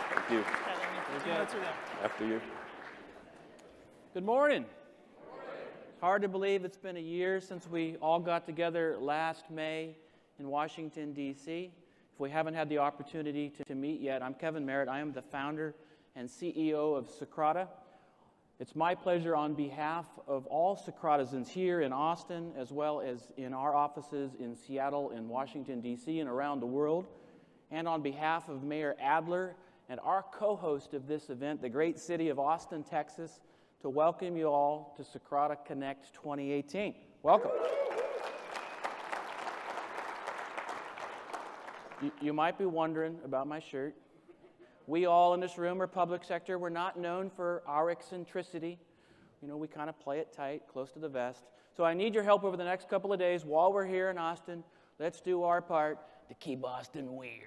Thank you. After you. Good morning. Hard to believe it's been a year since we all got together last May in Washington, D.C. If we haven't had the opportunity to meet yet, I'm Kevin Merritt. I am the founder and CEO of Socrata. It's my pleasure on behalf of all Socratisans here in Austin, as well as in our offices in Seattle, in Washington, D.C., and around the world, and on behalf of Mayor Adler and our co-host of this event, the great city of Austin, Texas, to welcome you all to Socrata Connect 2018. Welcome. You might be wondering about my shirt. We all in this room are public sector. We're not known for our eccentricity. You know, we kind of play it tight, close to the vest. So I need your help over the next couple of days while we're here in Austin. Let's do our part to keep Austin weird.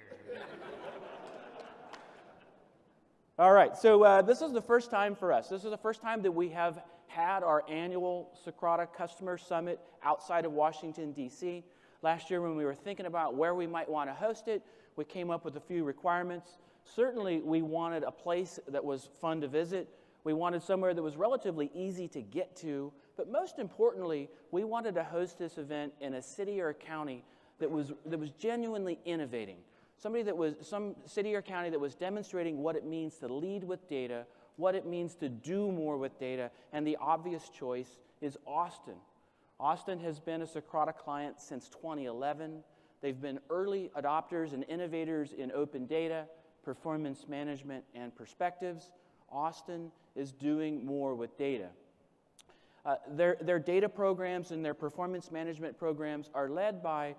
All right, so this is the first time for us. This is the first time that we have had our annual Socrata Customer Summit outside of Washington, D.C. Last year when we were thinking about where we might want to host it, we came up with a few requirements. Certainly, we wanted a place that was fun to visit. We wanted somewhere that was relatively easy to get to. But most importantly, we wanted to host this event in a city or a county that was genuinely innovating. Some city or county that was demonstrating what it means to lead with data, what it means to do more with data, and the obvious choice is Austin. Austin has been a Socrata client since 2011. They've been early adopters and innovators in open data, performance management, and perspectives. Austin is doing more with data. Their data programs and their performance management programs are led by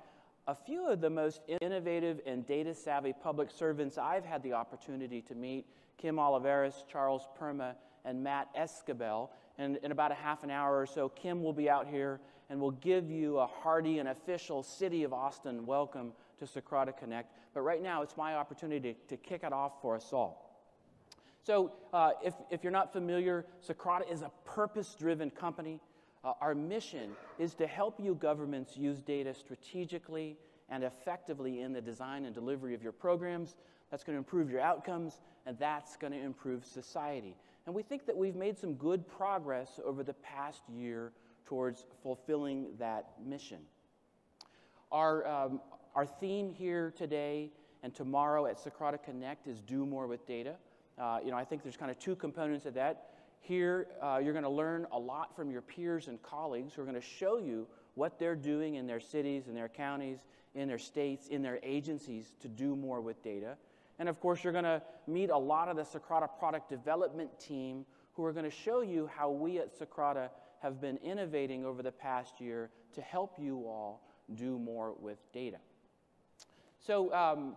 a few of the most innovative and data-savvy public servants I've had the opportunity to meet: Kim Oliveris, Charles Perma, and Matt Escabel. And in about a half an hour or so, Kim will be out here and will give you a hearty and official City of Austin welcome to Socrata Connect. But right now, it's my opportunity to kick it off for us all. So if you're not familiar, Socrata is a purpose-driven company. Our mission is to help you governments use data strategically and effectively in the design and delivery of your programs. That's going to improve your outcomes, and that's going to improve society. And we think that we've made some good progress over the past year towards fulfilling that mission. Our theme here today and tomorrow at Socrata Connect is Do More with Data. I think there's kind of two components of that. Here, you're going to learn a lot from your peers and colleagues who are going to show you what they're doing in their cities, in their counties, in their states, in their agencies to do more with data. And of course, you're going to meet a lot of the Socrata product development team who are going to show you how we at Socrata have been innovating over the past year to help you all do more with data. So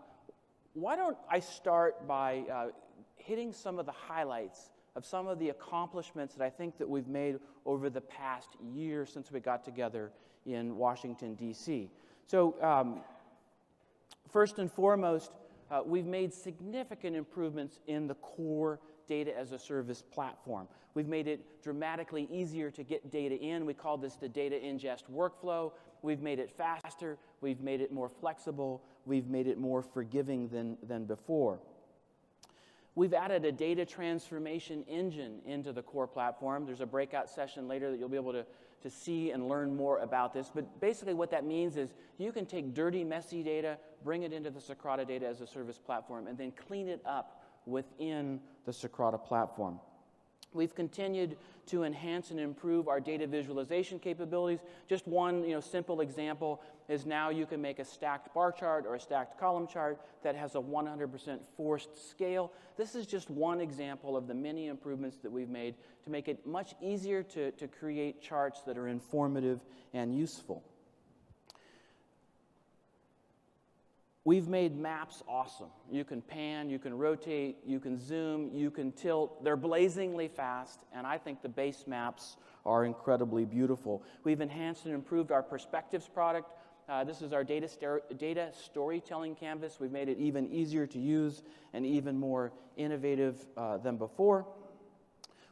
why don't I start by hitting some of the highlights of some of the accomplishments that I think that we've made over the past year since we got together in Washington, D.C. So first and foremost, we've made significant improvements in the core data as a service platform. We've made it dramatically easier to get data in. We call this the data ingest workflow. We've made it faster. We've made it more flexible. We've made it more forgiving than before. We've added a data transformation engine into the core platform. There's a breakout session later that you'll be able to see and learn more about this. But basically what that means is you can take dirty, messy data, bring it into the Socrata Data as a Service platform, and then clean it up within the Socrata platform. We've continued to enhance and improve our data visualization capabilities. Just one simple example is now you can make a stacked bar chart or a stacked column chart that has a 100% forced scale. This is just one example of the many improvements that we've made to make it much easier to create charts that are informative and useful. We've made maps awesome. You can pan, you can rotate, you can zoom, you can tilt. They're blazingly fast, and I think the base maps are incredibly beautiful. We've enhanced and improved our Perspectives product. This is our data storytelling canvas. We've made it even easier to use and even more innovative than before.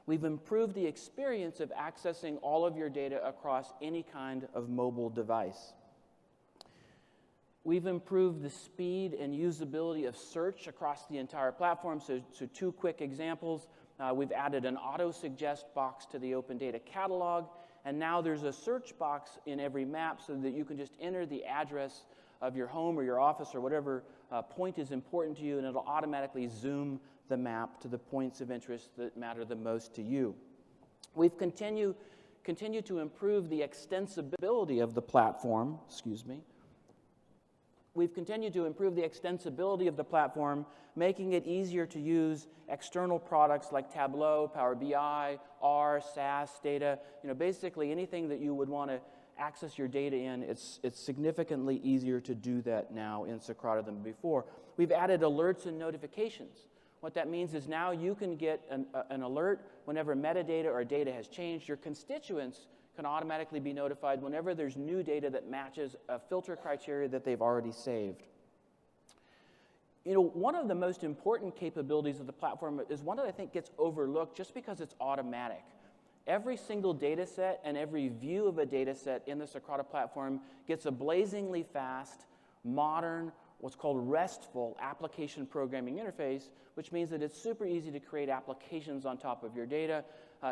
We've improved the experience of accessing all of your data across any kind of mobile device. We've improved the speed and usability of search across the entire platform. So two quick examples. We've added an auto-suggest box to the Open Data Catalog, and now there's a search box in every map so that you can just enter the address of your home or your office or whatever point is important to you, and it'll automatically zoom the map to the points of interest that matter the most to you. We've continued to improve the extensibility of the platform, We've continued to improve the extensibility of the platform, making it easier to use external products like Tableau, Power BI, R, SAS data. Basically anything that you would want to access your data in, it's significantly easier to do that now in Socrata than before. We've added alerts and notifications. What that means is now you can get an alert whenever metadata or data has changed. Your constituents can automatically be notified whenever there's new data that matches a filter criteria that they've already saved. One of the most important capabilities of the platform is one that I think gets overlooked just because it's automatic. Every single data set and every view of a data set in the Socrata platform gets a blazingly fast, modern, what's called RESTful application programming interface, which means that it's super easy to create applications on top of your data.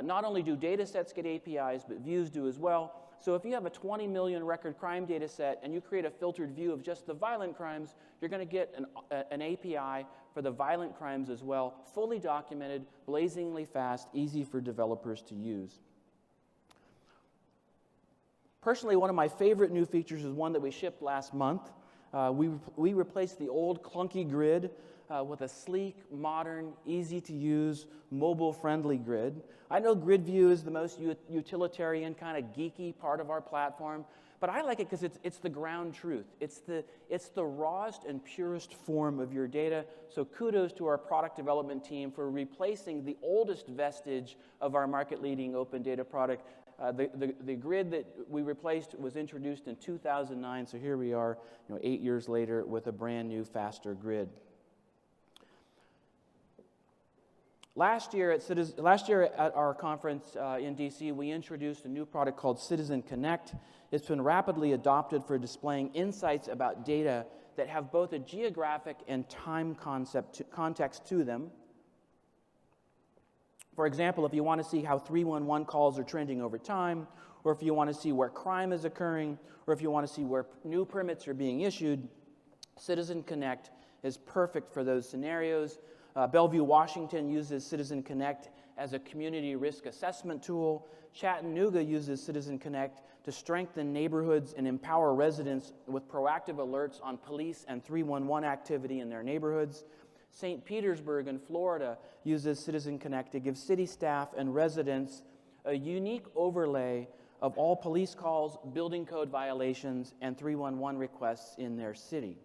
Not only do data sets get APIs, but views do as well. So if you have a 20 million record crime data set and you create a filtered view of just the violent crimes, you're going to get an API for the violent crimes as well, fully documented, blazingly fast, easy for developers to use. Personally, one of my favorite new features is one that we shipped last month. We replaced the old clunky grid with a sleek, modern, easy-to-use, mobile-friendly grid. I know grid view is the most utilitarian, kind of geeky part of our platform, but I like it because it's the ground truth. It's the rawest and purest form of your data, so kudos to our product development team for replacing the oldest vestige of our market-leading open data product. The grid that we replaced was introduced in 2009, so here we are 8 years later with a brand new, faster grid. Last year at our conference in DC, we introduced a new product called Citizen Connect. It's been rapidly adopted for displaying insights about data that have both a geographic and time context to them. For example, if you want to see how 311 calls are trending over time, or if you want to see where crime is occurring, or if you want to see where new permits are being issued, Citizen Connect is perfect for those scenarios. Bellevue, Washington uses Citizen Connect as a community risk assessment tool. Chattanooga uses Citizen Connect to strengthen neighborhoods and empower residents with proactive alerts on police and 311 activity in their neighborhoods. St. Petersburg in Florida uses Citizen Connect to give city staff and residents a unique overlay of all police calls, building code violations, and 311 requests in their city.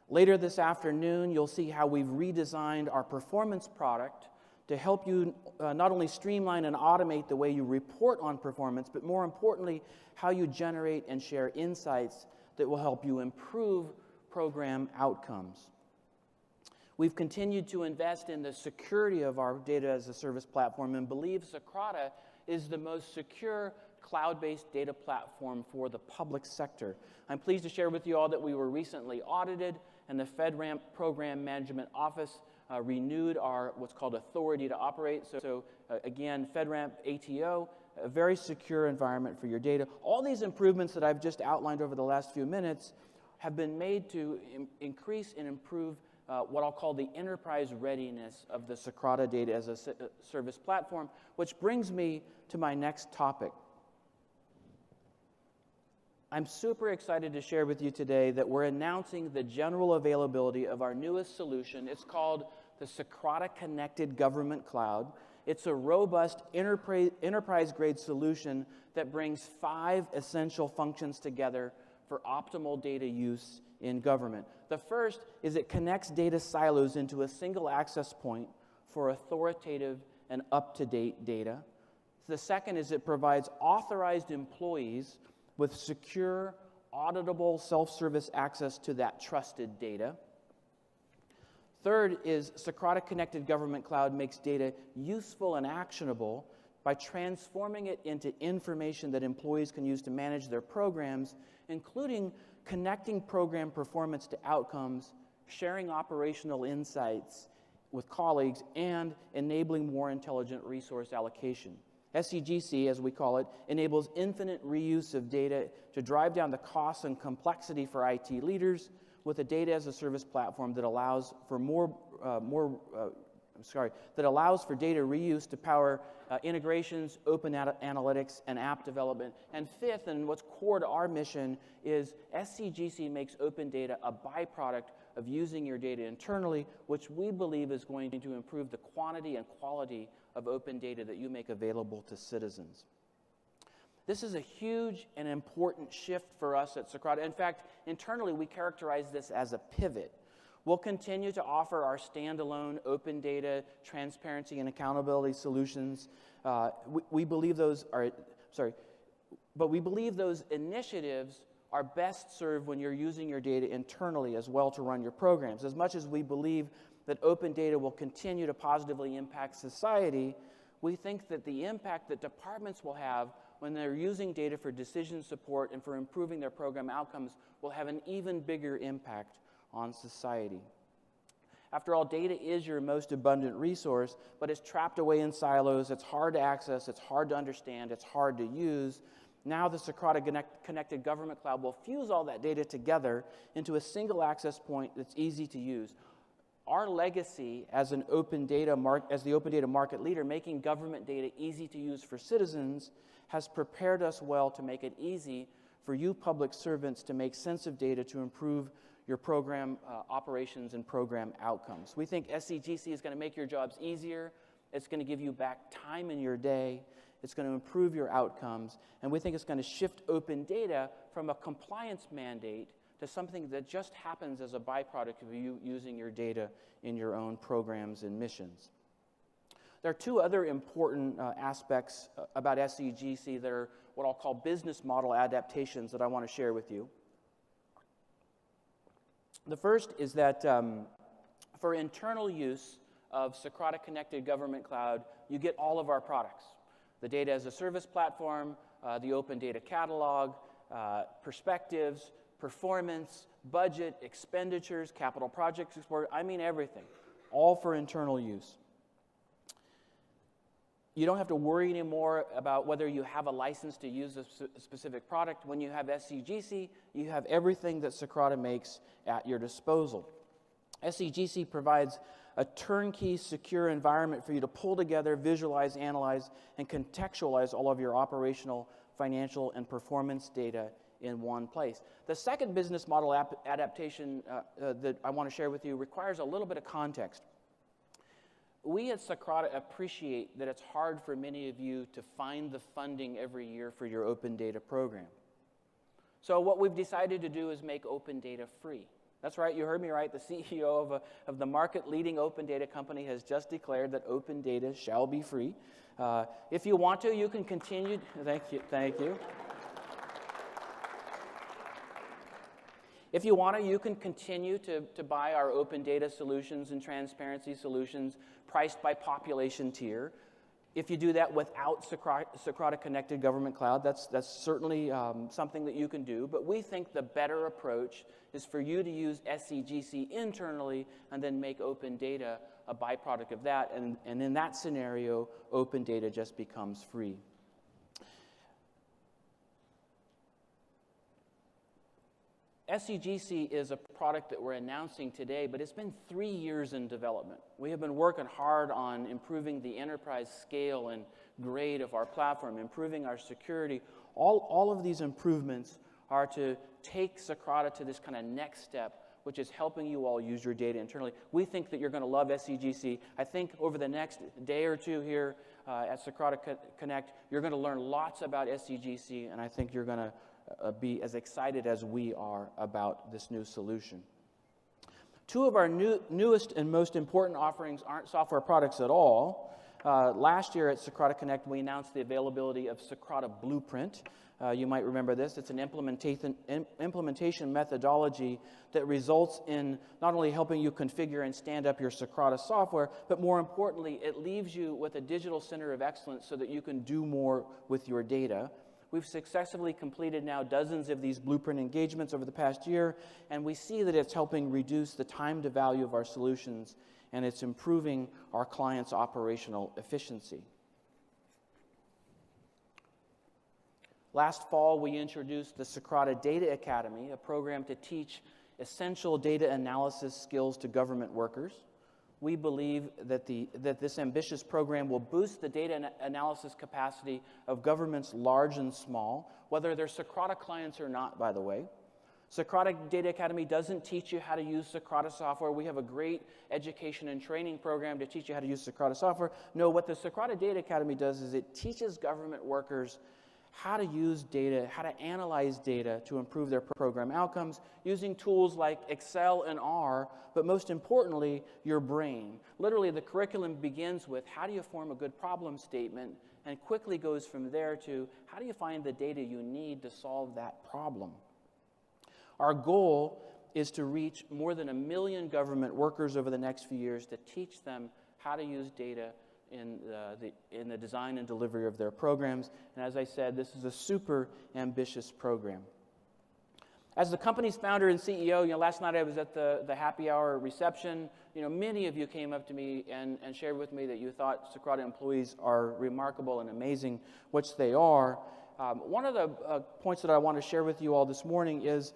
Later this afternoon, you'll see how we've redesigned our performance product to help you not only streamline and automate the way you report on performance, but more importantly, how you generate and share insights that will help you improve program outcomes. We've continued to invest in the security of our data as a service platform and believe Socrata is the most secure cloud-based data platform for the public sector. I'm pleased to share with you all that we were recently audited, and the FedRAMP Program Management Office renewed our what's called authority to operate. So again, FedRAMP ATO, a very secure environment for your data. All these improvements that I've just outlined over the last few minutes have been made to increase and improve what I'll call the enterprise readiness of the Socrata data as a service platform, which brings me to my next topic. I'm super excited to share with you today that we're announcing the general availability of our newest solution. It's called the Socrata Connected Government Cloud. It's a robust enterprise-grade solution that brings 5 essential functions together for optimal data use in government. The first is it connects data silos into a single access point for authoritative and up-to-date data. The second is it provides authorized employees with secure, auditable, self-service access to that trusted data. Third is Socrata Connected Government Cloud makes data useful and actionable by transforming it into information that employees can use to manage their programs, including connecting program performance to outcomes, sharing operational insights with colleagues, and enabling more intelligent resource allocation. SCGC, as we call it, enables infinite reuse of data to drive down the costs and complexity for IT leaders with a data as a service platform that allows for that allows for data reuse to power integrations, open analytics, and app development. And fifth, and what's core to our mission, is SCGC makes open data a byproduct of using your data internally, which we believe is going to improve the quantity and quality of open data that you make available to citizens. This is a huge and important shift for us at Socrata. In fact, internally, we characterize this as a pivot. We'll continue to offer our standalone open data, transparency, and accountability solutions. We believe those initiatives are best served when you're using your data internally as well to run your programs. As much as we believe that open data will continue to positively impact society, we think that the impact that departments will have when they're using data for decision support and for improving their program outcomes will have an even bigger impact on society. After all, data is your most abundant resource, but it's trapped away in silos, it's hard to access, it's hard to understand, it's hard to use. Now the Socrata Connected Government Cloud will fuse all that data together into a single access point that's easy to use. Our legacy as the open data market leader, making government data easy to use for citizens, has prepared us well to make it easy for you public servants to make sense of data to improve your program operations and program outcomes. We think SCGC is going to make your jobs easier. It's going to give you back time in your day. It's going to improve your outcomes. And we think it's going to shift open data from a compliance mandate to something that just happens as a byproduct of you using your data in your own programs and missions. There are two other important aspects about SCGC that are what I'll call business model adaptations that I want to share with you. The first is that for internal use of Socrata Connected Government Cloud, you get all of our products. The data as a service platform, the open data catalog, perspectives, performance, budget, expenditures, capital projects export, I mean everything, all for internal use. You don't have to worry anymore about whether you have a license to use a specific product. When you have SCGC, you have everything that Socrata makes at your disposal. SCGC provides a turnkey, secure environment for you to pull together, visualize, analyze, and contextualize all of your operational, financial, and performance data in one place. The second business model adaptation that I want to share with you requires a little bit of context. We at Socrata appreciate that it's hard for many of you to find the funding every year for your open data program. So what we've decided to do is make open data free. That's right, you heard me right. The CEO of the market-leading open data company has just declared that open data shall be free. If you want to, you can continue. Thank you. If you want to, you can continue to buy our open data solutions and transparency solutions priced by population tier. If you do that without Socrata Connected Government Cloud, that's certainly something that you can do. But we think the better approach is for you to use SCGC internally and then make open data a byproduct of that. And in that scenario, open data just becomes free. SCGC is a product that we're announcing today, but it's been 3 years in development. We have been working hard on improving the enterprise scale and grade of our platform, improving our security. All of these improvements are to take Socrata to this kind of next step, which is helping you all use your data internally. We think that you're going to love SCGC. I think over the next day or two here at Socrata Connect, you're going to learn lots about SCGC, and I think you're going to be as excited as we are about this new solution. Two of our newest and most important offerings aren't software products at all. Last year at Socrata Connect, we announced the availability of Socrata Blueprint. You might remember this. It's an implementation methodology that results in not only helping you configure and stand up your Socrata software, but more importantly, it leaves you with a digital center of excellence so that you can do more with your data. We've successfully completed now dozens of these blueprint engagements over the past year, and we see that it's helping reduce the time to value of our solutions, and it's improving our clients' operational efficiency. Last fall, we introduced the Socrata Data Academy, a program to teach essential data analysis skills to government workers. We believe that this ambitious program will boost the data analysis capacity of governments large and small, whether they're Socrata clients or not, by the way. Socrata Data Academy doesn't teach you how to use Socrata software. We have a great education and training program to teach you how to use Socrata software. No, what the Socrata Data Academy does is it teaches government workers how to use data, how to analyze data to improve their program outcomes using tools like Excel and R, but most importantly, your brain. Literally, the curriculum begins with how do you form a good problem statement and quickly goes from there to how do you find the data you need to solve that problem. Our goal is to reach more than 1 million government workers over the next few years to teach them how to use data in the design and delivery of their programs. And as I said, this is a super ambitious program. As the company's founder and CEO, last night I was at the happy hour reception. Many of you came up to me and shared with me that you thought Socrata employees are remarkable and amazing, which they are. One of the points that I want to share with you all this morning is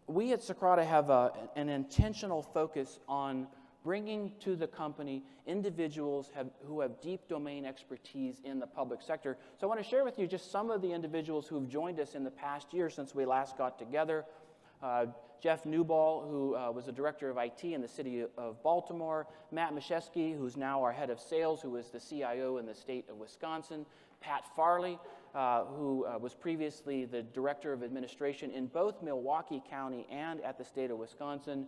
we at Socrata have an intentional focus on bringing to the company individuals who have deep domain expertise in the public sector. So I want to share with you just some of the individuals who have joined us in the past year since we last got together. Jeff Newball, who was the director of IT in the city of Baltimore. Matt Mashesky, who's now our head of sales, who was the CIO in the state of Wisconsin. Pat Farley, who was previously the director of administration in both Milwaukee County and at the state of Wisconsin.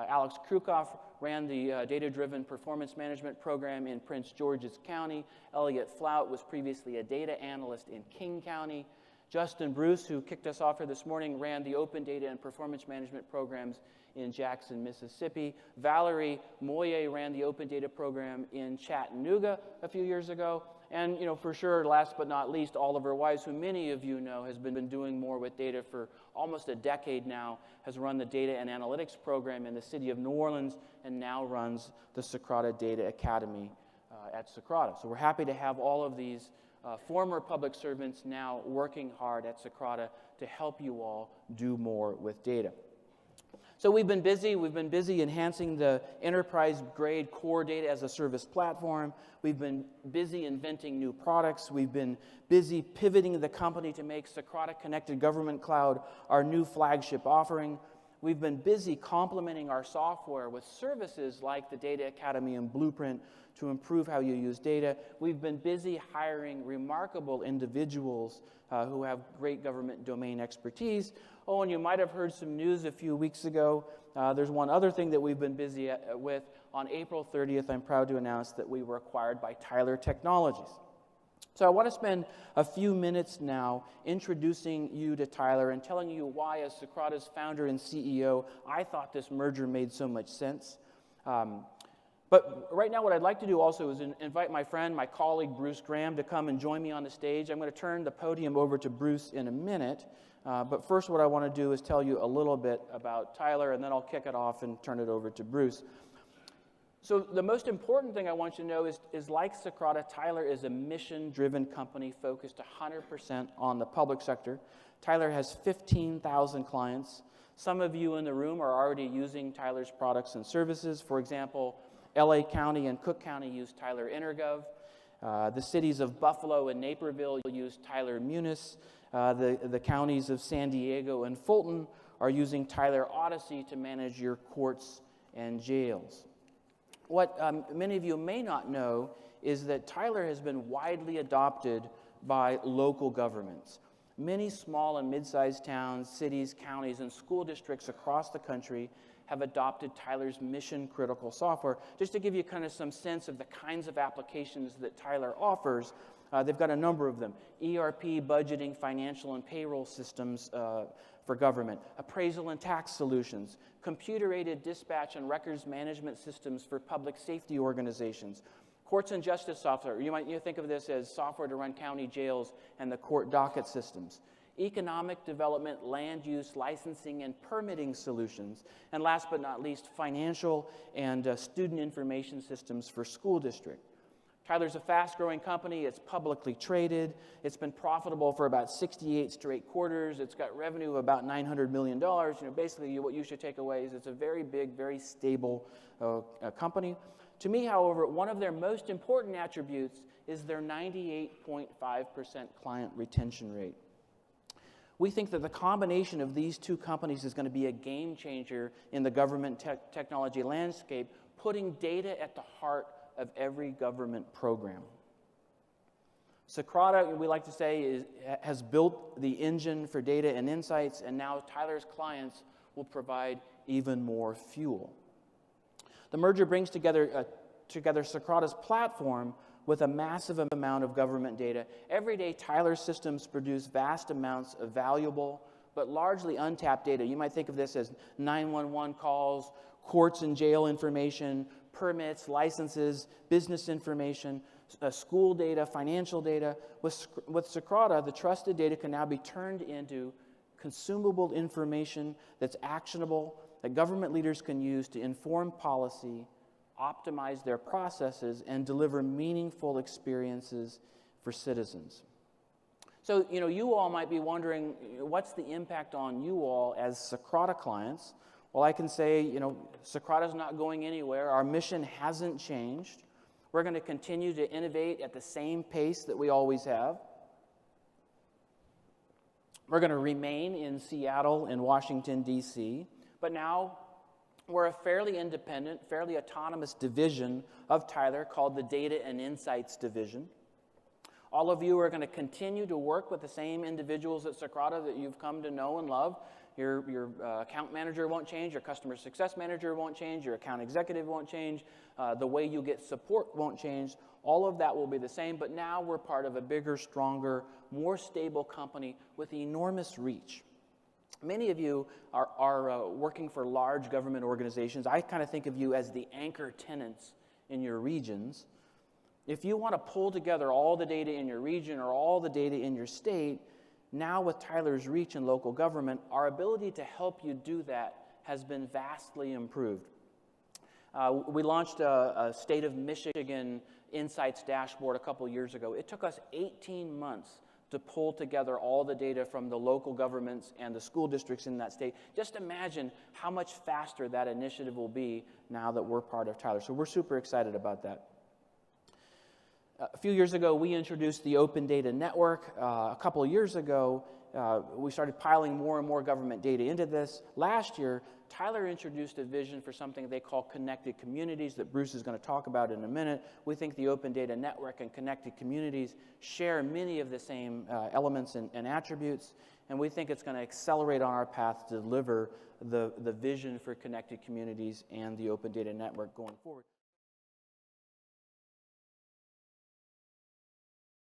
Alex Krukoff ran the data-driven performance management program in Prince George's County. Elliot Flout was previously a data analyst in King County. Justin Bruce, who kicked us off here this morning, ran the open data and performance management programs in Jackson, Mississippi. Valerie Moyer ran the open data program in Chattanooga a few years ago. And, for sure, last but not least, Oliver Wise, who many of you know has been doing more with data for almost a decade now, has run the data and analytics program in the city of New Orleans and now runs the Socrata Data Academy at Socrata. So we're happy to have all of these former public servants now working hard at Socrata to help you all do more with data. So we've been busy enhancing the enterprise-grade core data as a service platform. We've been busy inventing new products. We've been busy pivoting the company to make Socrata Connected Government Cloud our new flagship offering. We've been busy complementing our software with services like the Data Academy and Blueprint to improve how you use data. We've been busy hiring remarkable individuals who have great government domain expertise. Oh, and you might have heard some news a few weeks ago. There's one other thing that we've been busy with. On April 30th, I'm proud to announce that we were acquired by Tyler Technologies. So I want to spend a few minutes now introducing you to Tyler and telling you why, as Socrata's founder and CEO, I thought this merger made so much sense. But right now what I'd like to do also is invite my friend, my colleague, Bruce Graham, to come and join me on the stage. I'm going to turn the podium over to Bruce in a minute. But first what I want to do is tell you a little bit about Tyler, and then I'll kick it off and turn it over to Bruce. So the most important thing I want you to know is like Socrata, Tyler is a mission-driven company focused 100% on the public sector. Tyler has 15,000 clients. Some of you in the room are already using Tyler's products and services. For example, LA County and Cook County use Tyler Intergov. The cities of Buffalo and Naperville use Tyler Munis. The counties of San Diego and Fulton are using Tyler Odyssey to manage your courts and jails. What many of you may not know is that Tyler has been widely adopted by local governments. Many small and mid-sized towns, cities, counties, and school districts across the country have adopted Tyler's mission-critical software. Just to give you kind of some sense of the kinds of applications that Tyler offers, they've got a number of them. ERP, budgeting, financial and payroll systems for government, appraisal and tax solutions, computer-aided dispatch and records management systems for public safety organizations, Courts and justice software. You think of this as software to run county jails and the court docket systems. Economic development, land use, licensing, and permitting solutions. And last but not least, financial and student information systems for school district. Tyler's a fast-growing company. It's publicly traded. It's been profitable for about 68 straight quarters. It's got revenue of about $900 million. Basically, what you should take away is it's a very big, very stable company. To me, however, one of their most important attributes is their 98.5% client retention rate. We think that the combination of these two companies is going to be a game changer in the government technology landscape, putting data at the heart of every government program. Socrata, we like to say, has built the engine for data and insights, and now Tyler's clients will provide even more fuel. The merger brings together Socrata's platform with a massive amount of government data. Every day, Tyler's systems produce vast amounts of valuable but largely untapped data. You might think of this as 911 calls, courts and jail information, permits, licenses, business information, school data, financial data. With Socrata, the trusted data can now be turned into consumable information that's actionable, that government leaders can use to inform policy, optimize their processes, and deliver meaningful experiences for citizens. So, you all might be wondering, what's the impact on you all as Socrata clients? Well, I can say, Socrata's not going anywhere. Our mission hasn't changed. We're going to continue to innovate at the same pace that we always have. We're going to remain in Seattle and Washington, D.C., but now we're a fairly independent, fairly autonomous division of Tyler called the Data and Insights Division. All of you are going to continue to work with the same individuals at Socrata that you've come to know and love. Your account manager won't change, your customer success manager won't change, your account executive won't change, the way you get support won't change. All of that will be the same, but now we're part of a bigger, stronger, more stable company with enormous reach. Many of you are working for large government organizations. I kind of think of you as the anchor tenants in your regions. If you want to pull together all the data in your region or all the data in your state, now with Tyler's reach in local government, our ability to help you do that has been vastly improved. We launched a State of Michigan Insights dashboard a couple years ago. It took us 18 months to pull together all the data from the local governments and the school districts in that state. Just imagine how much faster that initiative will be now that we're part of Tyler. So we're super excited about that. A few years ago, we introduced the Open Data Network. A couple of years ago, we started piling more and more government data into this. Last year, Tyler introduced a vision for something they call connected communities that Bruce is going to talk about in a minute. We think the Open Data Network and connected communities share many of the same elements and attributes, and we think it's going to accelerate on our path to deliver the vision for connected communities and the Open Data Network going forward.